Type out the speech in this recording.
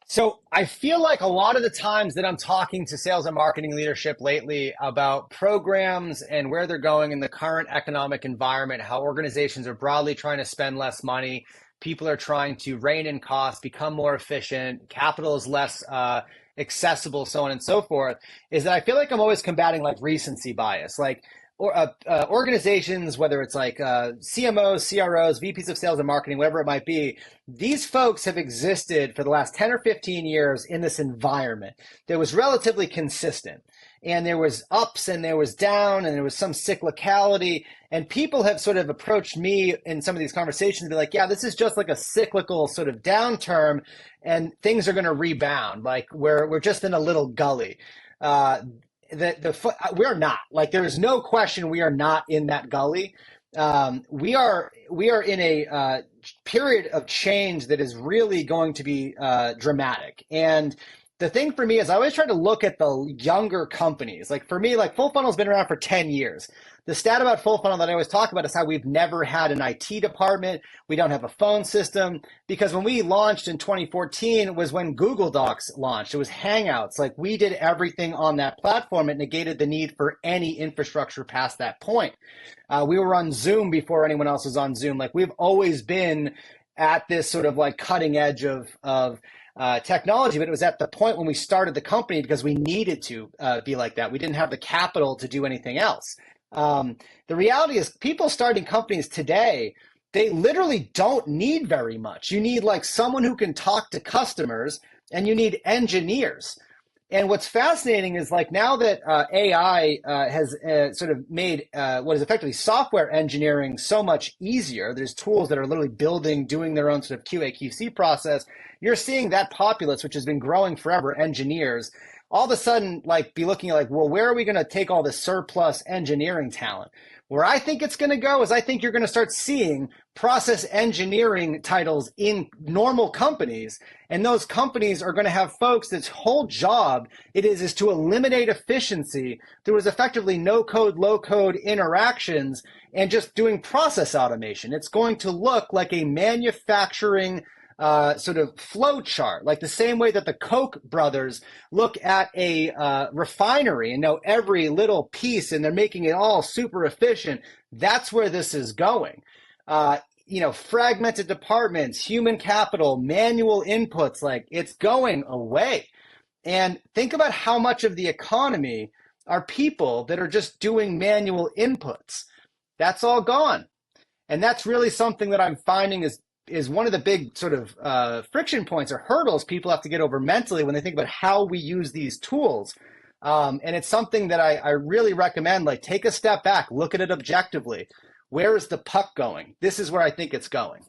So I feel like a lot of the times that I'm talking to sales and marketing leadership lately about programs and where they're going in the current economic environment, how organizations are broadly trying to spend less money, people are trying to rein in costs, become more efficient, capital is less accessible, so on and so forth, is that I feel like I'm always combating like recency bias. Like organizations, whether it's like CMOs, CROs, VPs of sales and marketing, whatever it might be, these folks have existed for the last 10 or 15 years in this environment that was relatively consistent. And there was ups and there was down and there was some cyclicality. And people have sort of approached me in some of these conversations to be like, yeah, this is just like a cyclical sort of downturn and things are going to rebound. Like we're just in a little gully. Uh, we're not, like, there is no question we are not in that gully. We are in a period of change that is really going to be dramatic. And the thing for me is I always try to look at the younger companies. Like for me, like Full Funnel's been around for 10 years. The stat about Full Funnel that I always talk about is how we've never had an IT department. We don't have a phone system because when we launched in 2014 was when Google Docs launched. It was Hangouts. Like we did everything on that platform. It negated the need for any infrastructure past that point. We were on Zoom before anyone else was on Zoom. Like we've always been at this sort of like cutting edge of technology, but it was at the point when we started the company because we needed to be like that. We didn't have the capital to do anything else. The reality is people starting companies today, they literally don't need very much. You need like someone who can talk to customers and you need engineers. And what's fascinating is like now that AI has sort of made what is effectively software engineering so much easier, there's tools that are literally doing their own sort of QA QC process. You're seeing that populace, which has been growing forever, engineers, all of a sudden like be looking at like, well, where are we going to take all this surplus engineering talent? Where I think it's going to go is I think you're going to start seeing process engineering titles in normal companies. And those companies are going to have folks that's whole job is to eliminate efficiency through effectively no code, low code interactions and just doing process automation. It's going to look like a manufacturing sort of flow chart, like the same way that the Koch brothers look at a refinery and know every little piece and they're making it all super efficient. That's where this is going. Fragmented departments, human capital, manual inputs, like it's going away. And think about how much of the economy are people that are just doing manual inputs. That's all gone. And that's really something that I'm finding is one of the big sort of friction points or hurdles people have to get over mentally when they think about how we use these tools. And it's something that I really recommend, like take a step back, look at it objectively. Where is the puck going? This is where I think it's going.